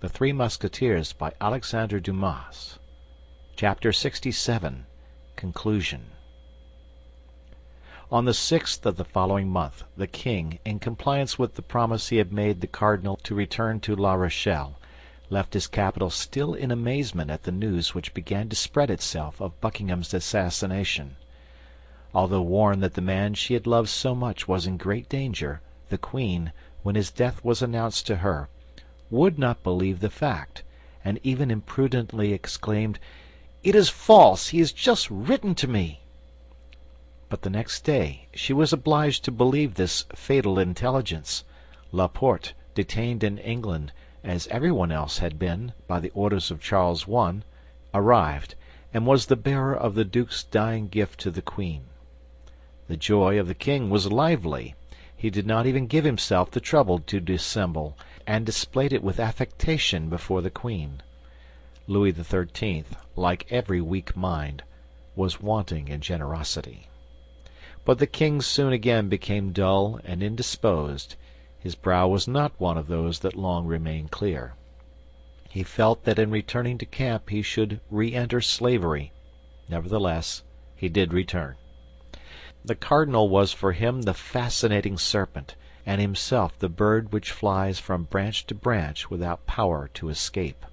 The Three Musketeers by Alexandre Dumas. Chapter 67. Conclusion. On the 6th of the following month, the king, in compliance with the promise he had made the cardinal to return to La Rochelle, left his capital still in amazement at the news which began to spread itself of Buckingham's assassination. Although warned that the man she had loved so much was in great danger, the queen, when his death was announced to her, would not believe the fact, and even imprudently exclaimed, "It is false! He has just written to me!" But the next day she was obliged to believe this fatal intelligence. Laporte, detained in England, as everyone else had been, by the orders of Charles I, arrived, and was the bearer of the duke's dying gift to the queen. The joy of the king was lively. He did not even give himself the trouble to dissemble, and displayed it with affectation before the queen. Louis XIII, like every weak mind, was wanting in generosity. But the king soon again became dull and indisposed. His brow was not one of those that long remain clear. He felt that in returning to camp he should re-enter slavery. Nevertheless, he did return. The cardinal was for him the fascinating serpent, and himself the bird which flies from branch to branch without power to escape.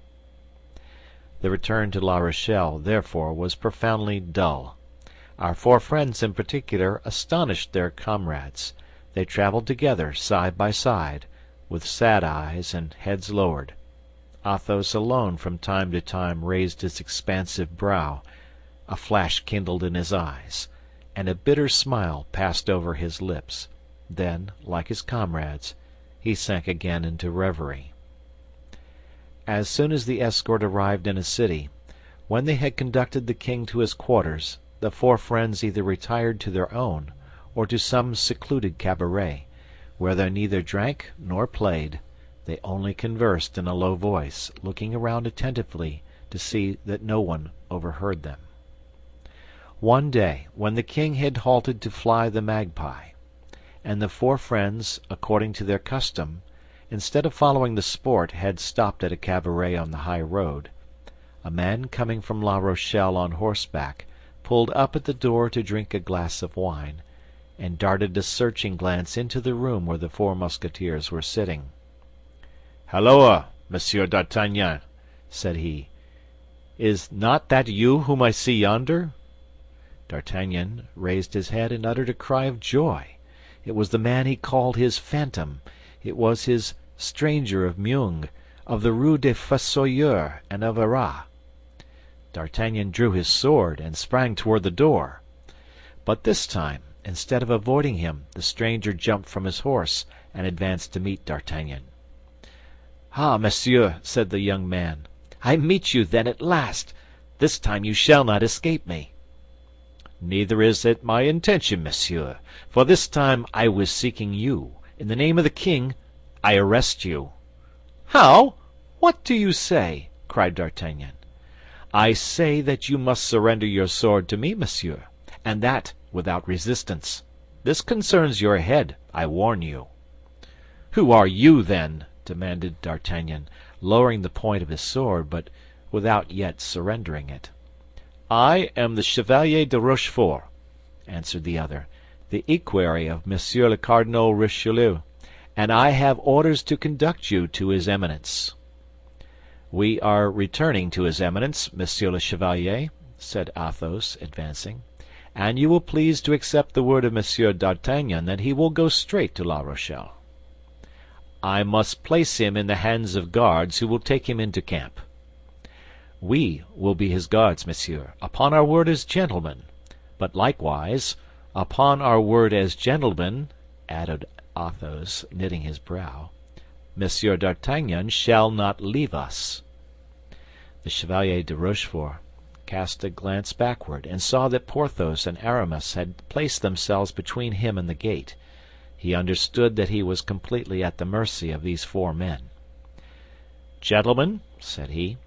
The return to La Rochelle, therefore, was profoundly dull. Our four friends in particular astonished their comrades. They traveled together side by side, with sad eyes and heads lowered. Athos alone from time to time raised his expansive brow. A flash kindled in his eyes, and a bitter smile passed over his lips. Then, like his comrades, he sank again into reverie. As soon as the escort arrived in a city, when they had conducted the king to his quarters, the four friends either retired to their own, or to some secluded cabaret, where they neither drank nor played. They only conversed in a low voice, looking around attentively to see that no one overheard them. One day, when the king had halted to fly the magpie, and the four friends, according to their custom, instead of following the sport, had stopped at a cabaret on the high road, a man coming from La Rochelle on horseback pulled up at the door to drink a glass of wine, and darted a searching glance into the room where the four Musketeers were sitting. "Halloa, Monsieur d'Artagnan," said he. "Is not that you whom I see yonder?" D'Artagnan raised his head and uttered a cry of joy. It was the man he called his phantom. It was his stranger of Meung, of the Rue des Fossoyeurs, and of Arras. D'Artagnan drew his sword and sprang toward the door. But this time, instead of avoiding him, the stranger jumped from his horse and advanced to meet D'Artagnan. "Ah, monsieur," said the young man, "I meet you, then, at last. This time you shall not escape me." "Neither is it my intention, monsieur, for this time I was seeking you. In the name of the king, I arrest you." "How? What do you say?" cried D'Artagnan. "I say that you must surrender your sword to me, monsieur, and that without resistance. This concerns your head, I warn you." "Who are you, then?" demanded D'Artagnan, lowering the point of his sword, but without yet surrendering it. "I am the Chevalier de Rochefort," answered the other, "the equerry of Monsieur le Cardinal Richelieu, and I have orders to conduct you to his Eminence." "We are returning to his Eminence, Monsieur le Chevalier," said Athos, advancing, "and you will please to accept the word of Monsieur d'Artagnan that he will go straight to La Rochelle." "I must place him in the hands of guards who will take him into camp." "We will be his guards, monsieur, upon our word as gentlemen. But likewise, upon our word as gentlemen," added Athos, knitting his brow, "Monsieur d'Artagnan shall not leave us." The Chevalier de Rochefort cast a glance backward, and saw that Porthos and Aramis had placed themselves between him and the gate. He understood that he was completely at the mercy of these four men. "Gentlemen," said he,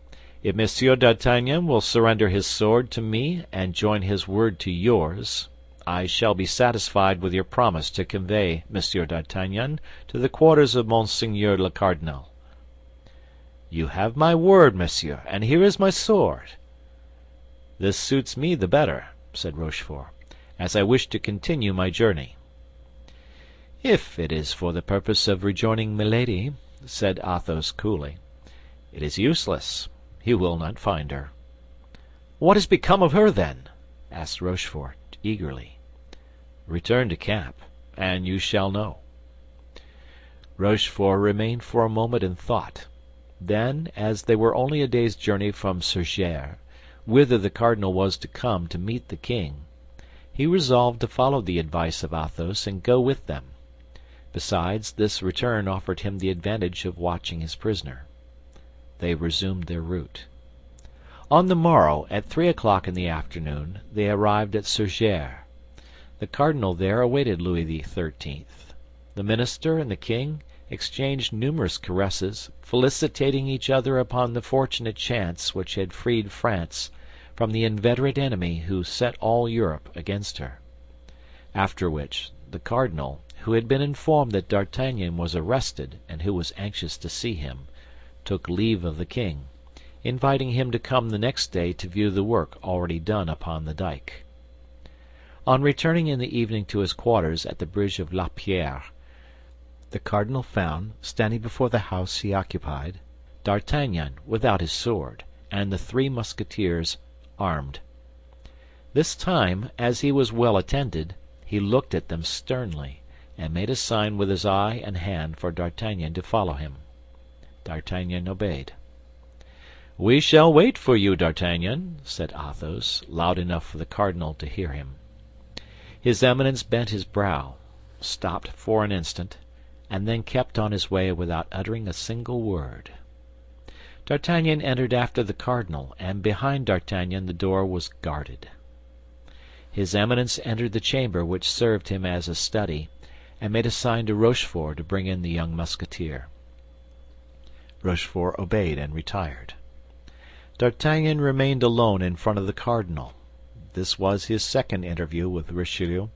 "if Monsieur d'Artagnan will surrender his sword to me and join his word to yours, I shall be satisfied with your promise to convey Monsieur d'Artagnan to the quarters of Monseigneur le Cardinal." You have my word, monsieur, and here is my sword." "This suits me the better," said Rochefort, "as I wish to continue my journey." "If it is for the purpose of rejoining Milady," said Athos, coolly, "it is useless. You will not find her." "What has become of her, then?" asked Rochefort, eagerly. "Return to camp, and you shall know." Rochefort remained for a moment in thought. Then, as they were only a day's journey from Surgères, whither the cardinal was to come to meet the king, he resolved to follow the advice of Athos and go with them. Besides, this return offered him the advantage of watching his prisoner. They resumed their route. On the morrow, at 3 o'clock in the afternoon, they arrived at Surgères. The cardinal there awaited Louis XIII. The minister and the king exchanged numerous caresses, felicitating each other upon the fortunate chance which had freed France from the inveterate enemy who set all Europe against her. After which, the cardinal, who had been informed that D'Artagnan was arrested and who was anxious to see him, took leave of the king, inviting him to come the next day to view the work already done upon the dike. On returning in the evening to his quarters at the bridge of La Pierre, the cardinal found, standing before the house he occupied, D'Artagnan without his sword, and the three Musketeers armed. This time, as he was well attended, he looked at them sternly, and made a sign with his eye and hand for D'Artagnan to follow him. D'Artagnan obeyed. "We shall wait for you, D'Artagnan," said Athos, loud enough for the cardinal to hear him. His Eminence bent his brow, stopped for an instant, and then kept on his way without uttering a single word. D'Artagnan entered after the cardinal, and behind D'Artagnan the door was guarded. His Eminence entered the chamber which served him as a study, and made a sign to Rochefort to bring in the young Musketeer. Rochefort obeyed and retired. D'Artagnan remained alone in front of the cardinal. This was his second interview with Richelieu,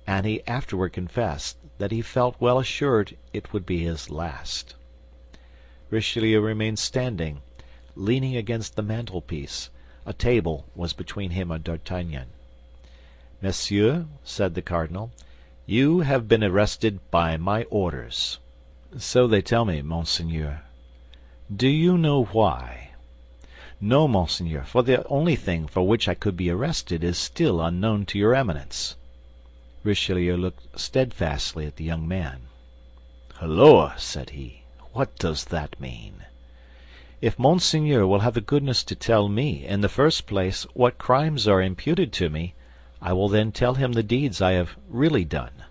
and he afterward confessed that he felt well assured it would be his last. Richelieu remained standing, leaning against the mantelpiece. A table was between him and D'Artagnan. "Monsieur," said the cardinal, "you have been arrested by my orders." "So they tell me, monseigneur." "Do you know why?" "No, monseigneur, for the only thing for which I could be arrested is still unknown to your Eminence." Richelieu looked steadfastly at the young man. "Holloa!" said he. "What does that mean?" "If Monseigneur will have the goodness to tell me, in the first place, what crimes are imputed to me, I will then tell him the deeds I have really done."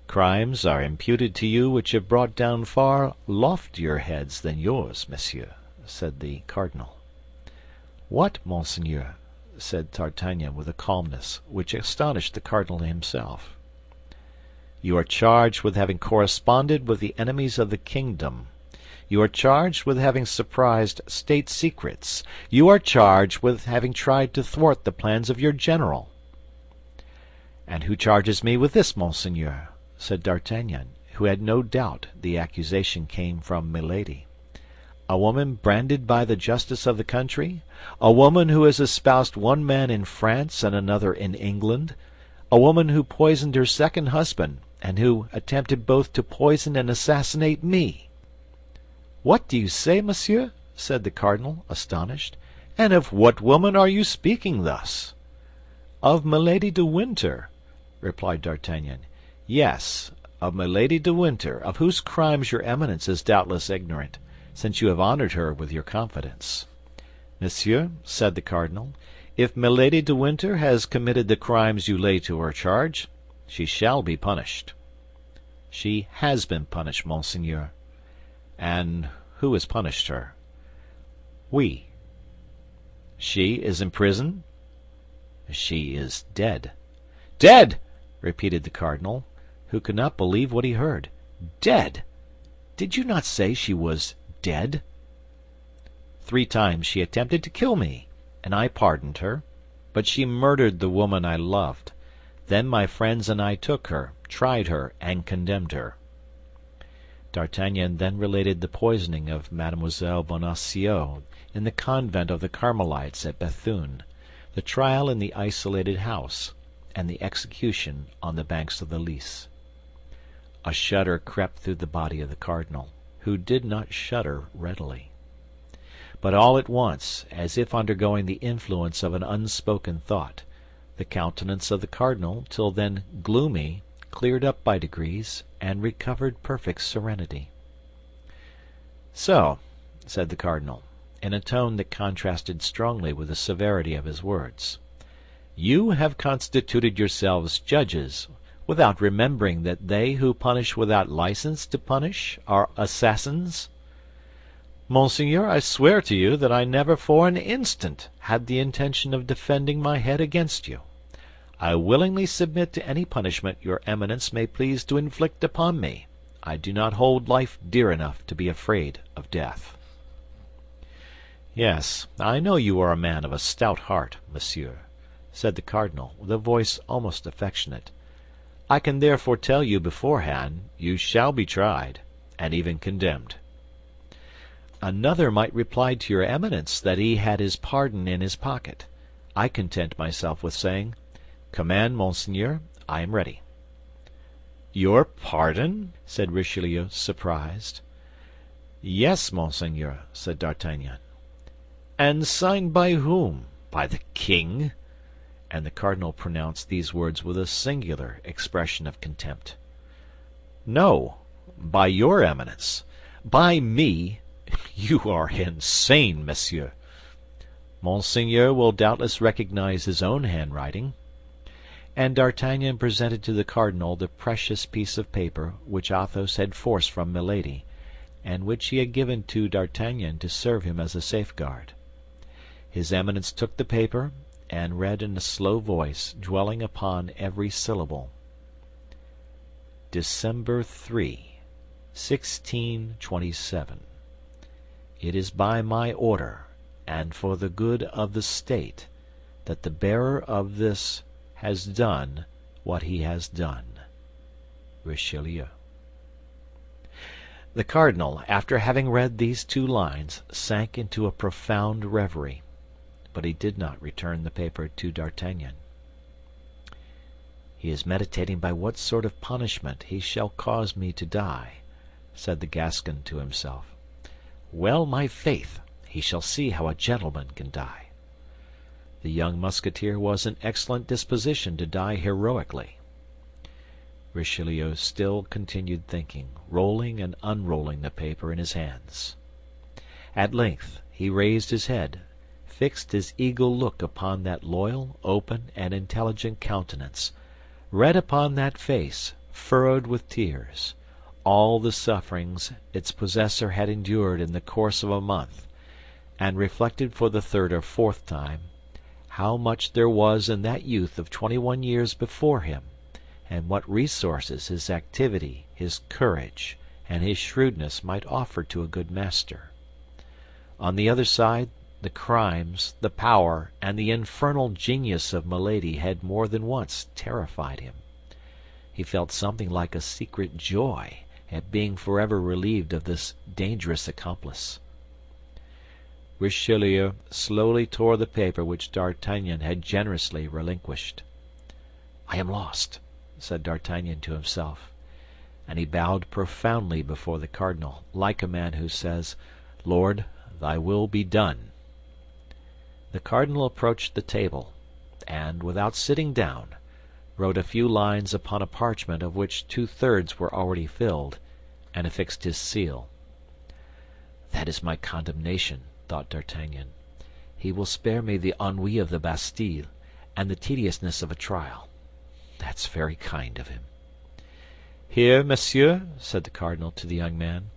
"Crimes are imputed to you which have brought down far loftier heads than yours, monsieur," said the cardinal. "What, monseigneur?" said D'Artagnan with a calmness which astonished the cardinal himself. "You are charged with having corresponded with the enemies of the kingdom. You are charged with having surprised state secrets. You are charged with having tried to thwart the plans of your general." "And who charges me with this, monseigneur?" said D'Artagnan, who had no doubt the accusation came from Milady. "A woman branded by the justice of the country? A woman who has espoused one man in France and another in England? A woman who poisoned her second husband, and who attempted both to poison and assassinate me?" "What do you say, monsieur?" said the cardinal, astonished. "And of what woman are you speaking thus?" "Of Milady de Winter," replied D'Artagnan. "Yes, of Milady de Winter, of whose crimes your Eminence is doubtless ignorant, since you have honored her with your confidence." "Monsieur," said the cardinal, "if Milady de Winter has committed the crimes you lay to her charge, she shall be punished." "She has been punished, monseigneur." "And who has punished her?" "We." "She is in prison?" "She is dead." "Dead!" repeated the cardinal, who could not believe what he heard. "Dead! Did you not say she was dead?" "3 times she attempted to kill me, and I pardoned her, but she murdered the woman I loved. Then my friends and I took her, tried her, and condemned her." D'Artagnan then related the poisoning of Mademoiselle Bonacieux in the convent of the Carmelites at Béthune, the trial in the isolated house, and the execution on the banks of the Lys. A shudder crept through the body of the cardinal, who did not shudder readily. But all at once, as if undergoing the influence of an unspoken thought, the countenance of the cardinal, till then gloomy, cleared up by degrees, and recovered perfect serenity. "So," said the cardinal, in a tone that contrasted strongly with the severity of his words, "you have constituted yourselves judges, without remembering that they who punish without license to punish are assassins?" "Monseigneur, I swear to you that I never for an instant had the intention of defending my head against you. I willingly submit to any punishment your Eminence may please to inflict upon me. I do not hold life dear enough to be afraid of death." "Yes, I know you are a man of a stout heart, monsieur," said the cardinal, with a voice almost affectionate. "I can therefore tell you beforehand, you shall be tried, and even condemned." "Another might reply to your Eminence that he had his pardon in his pocket. I content myself with saying, 'Command, monseigneur, I am ready.'" "Your pardon?" said Richelieu, surprised. "Yes, monseigneur," said D'Artagnan. "And signed by whom? By the king?" And the cardinal pronounced these words with a singular expression of contempt. "No, by your Eminence. By me? You are insane, monsieur." "Monseigneur will doubtless recognize his own handwriting." And D'Artagnan presented to the cardinal the precious piece of paper which Athos had forced from Milady, and which he had given to D'Artagnan to serve him as a safeguard. His Eminence took the paper, and read in a slow voice, dwelling upon every syllable: "December 3, 1627. It is by my order, and for the good of the state, that the bearer of this has done what he has done. Richelieu." The cardinal, after having read these 2 lines, sank into a profound reverie, but he did not return the paper to D'Artagnan. "He is meditating by what sort of punishment he shall cause me to die," said the Gascon to himself. "Well, my faith, he shall see how a gentleman can die." The young Musketeer was in excellent disposition to die heroically. Richelieu still continued thinking, rolling and unrolling the paper in his hands. At length he raised his head, fixed his eagle look upon that loyal, open, and intelligent countenance, read upon that face, furrowed with tears, all the sufferings its possessor had endured in the course of a month, and reflected for the 3rd or 4th time how much there was in that youth of 21 years before him, and what resources his activity, his courage, and his shrewdness might offer to a good master. On the other side, the crimes, the power, and the infernal genius of Milady had more than once terrified him. He felt something like a secret joy at being forever relieved of this dangerous accomplice. Richelieu slowly tore the paper which D'Artagnan had generously relinquished. "I am lost," said D'Artagnan to himself, and he bowed profoundly before the cardinal, like a man who says, "Lord, thy will be done." The cardinal approached the table, and, without sitting down, wrote a few lines upon a parchment of which 2/3 were already filled, and affixed his seal. "That is my condemnation," thought D'Artagnan. "He will spare me the ennui of the Bastille and the tediousness of a trial. That's very kind of him." "Here, monsieur," said the cardinal to the young man,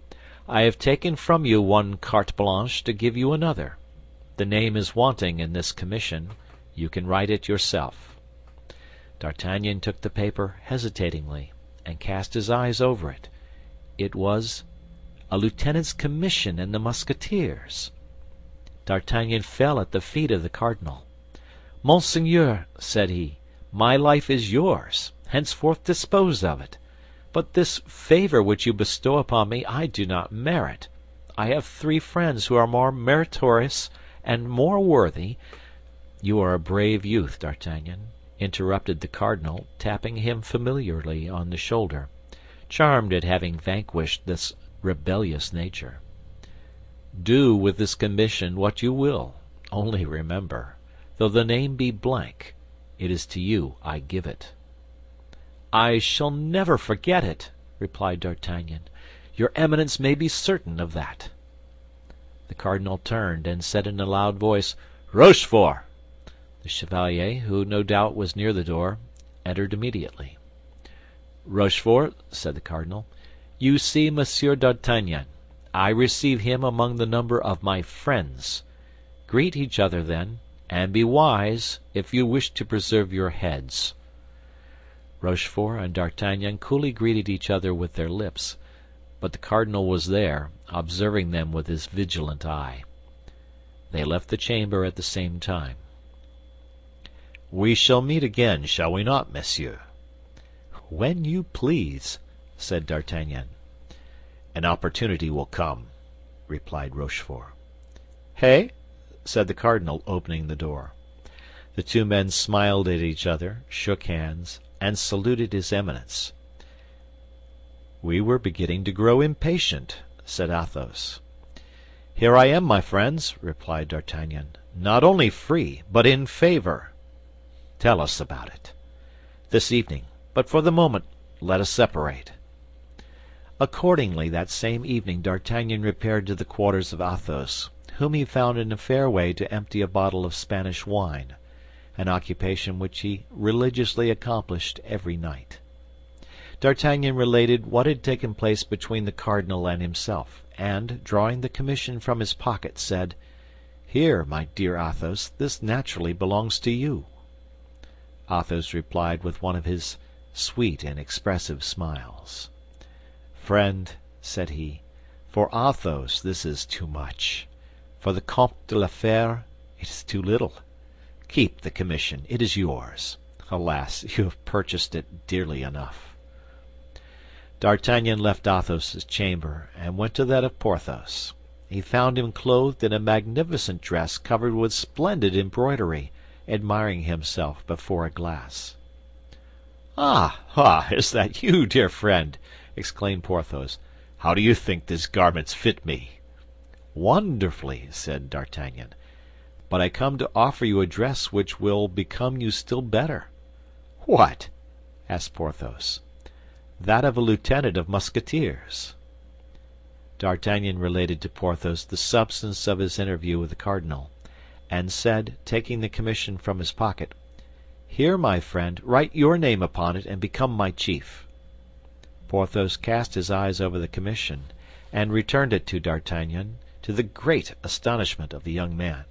"I have taken from you one carte blanche to give you another. The name is wanting in this commission. You can write it yourself." D'Artagnan took the paper hesitatingly, and cast his eyes over it. It was a lieutenant's commission in the Musketeers. D'Artagnan fell at the feet of the cardinal. "Monseigneur," said he, "my life is yours. Henceforth dispose of it. But this favor which you bestow upon me I do not merit. I have 3 friends who are more meritorious and more worthy—" "You are a brave youth, D'Artagnan," interrupted the cardinal, tapping him familiarly on the shoulder, charmed at having vanquished this rebellious nature. "Do with this commission what you will. Only remember, though the name be blank, it is to you I give it." "I shall never forget it," replied D'Artagnan. "Your Eminence may be certain of that." The cardinal turned and said in a loud voice, "Rochefort!" The chevalier, who no doubt was near the door, entered immediately. "Rochefort," said the cardinal, "you see Monsieur d'Artagnan. I receive him among the number of my friends. Greet each other, then, and be wise if you wish to preserve your heads." Rochefort and D'Artagnan coolly greeted each other with their lips, but the cardinal was there, observing them with his vigilant eye. They left the chamber at the same time. "We shall meet again, shall we not, monsieur?" "When you please," said D'Artagnan. "An opportunity will come," replied Rochefort. "Hey?" said the cardinal, opening the door. The 2 men smiled at each other, shook hands, and saluted his Eminence. "We were beginning to grow impatient," said Athos. "Here I am, my friends," replied D'Artagnan, "not only free, but in favor." "Tell us about it." "This evening; but for the moment let us separate." Accordingly, that same evening D'Artagnan repaired to the quarters of Athos, whom he found in a fair way to empty a bottle of Spanish wine, an occupation which he religiously accomplished every night. D'Artagnan related what had taken place between the cardinal and himself, and, drawing the commission from his pocket, said, "Here, my dear Athos, this naturally belongs to you." Athos replied with one of his sweet and expressive smiles. "Friend," said he, "for Athos this is too much. For the Comte de la Fère it is too little. Keep the commission; it is yours. Alas, you have purchased it dearly enough." D'Artagnan left Athos's chamber and went to that of Porthos. He found him clothed in a magnificent dress covered with splendid embroidery, admiring himself before a glass. Ah, is that you, dear friend?" exclaimed Porthos. "How do you think these garments fit me?" "Wonderfully," said D'Artagnan. "But I come to offer you a dress which will become you still better." "What?" asked Porthos. "That of a lieutenant of Musketeers." D'Artagnan related to Porthos the substance of his interview with the cardinal, and said, taking the commission from his pocket, "Here, my friend, write your name upon it and become my chief." Porthos cast his eyes over the commission, and returned it to D'Artagnan, to the great astonishment of the young man.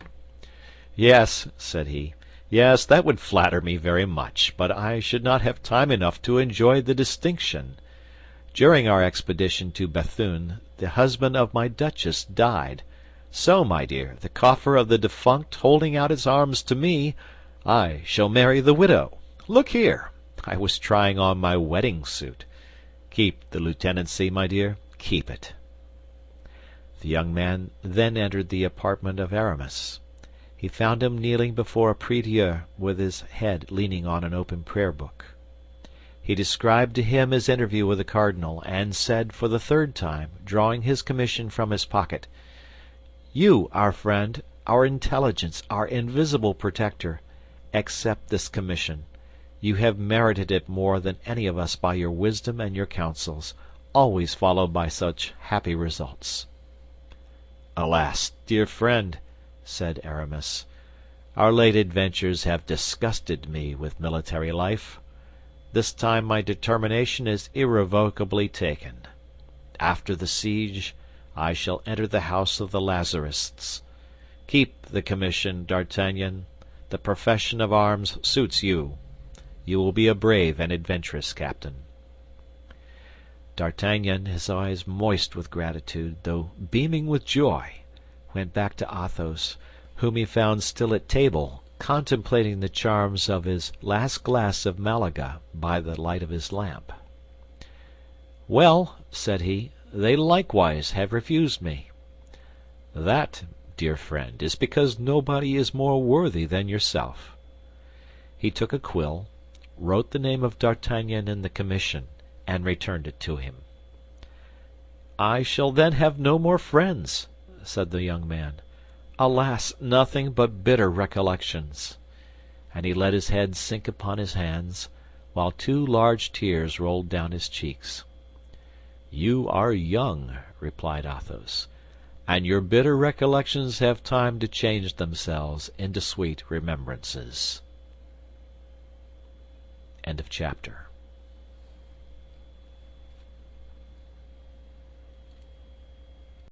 "Yes," said he, "yes, that would flatter me very much, but I should not have time enough to enjoy the distinction. During our expedition to Béthune, the husband of my duchess died. So, my dear, the coffer of the defunct holding out its arms to me, I shall marry the widow. Look here, I was trying on my wedding suit. Keep the lieutenancy, my dear, keep it." The young man then entered the apartment of Aramis. He found him kneeling before a prie-dieu with his head leaning on an open prayer book. He described to him his interview with the cardinal, and said for the 3rd time, drawing his commission from his pocket, "You, our friend, our intelligence, our invisible protector, accept this commission. You have merited it more than any of us by your wisdom and your counsels, always followed by such happy results." "Alas, dear friend," said Aramis, "our late adventures have disgusted me with military life. This time my determination is irrevocably taken. After the siege, I shall enter the house of the Lazarists. Keep the commission, D'Artagnan. The profession of arms suits you. You will be a brave and adventurous captain." D'Artagnan, his eyes moist with gratitude, though beaming with joy, went back to Athos, whom he found still at table, contemplating the charms of his last glass of Malaga by the light of his lamp. "Well," said he, "they likewise have refused me." "That, dear friend, is because nobody is more worthy than yourself." He took a quill, wrote the name of D'Artagnan in the commission, and returned it to him. "I shall then have no more friends," said the young man. "Alas, nothing but bitter recollections." And he let his head sink upon his hands, while two large tears rolled down his cheeks. "You are young," replied Athos, "and your bitter recollections have time to change themselves into sweet remembrances." End of chapter.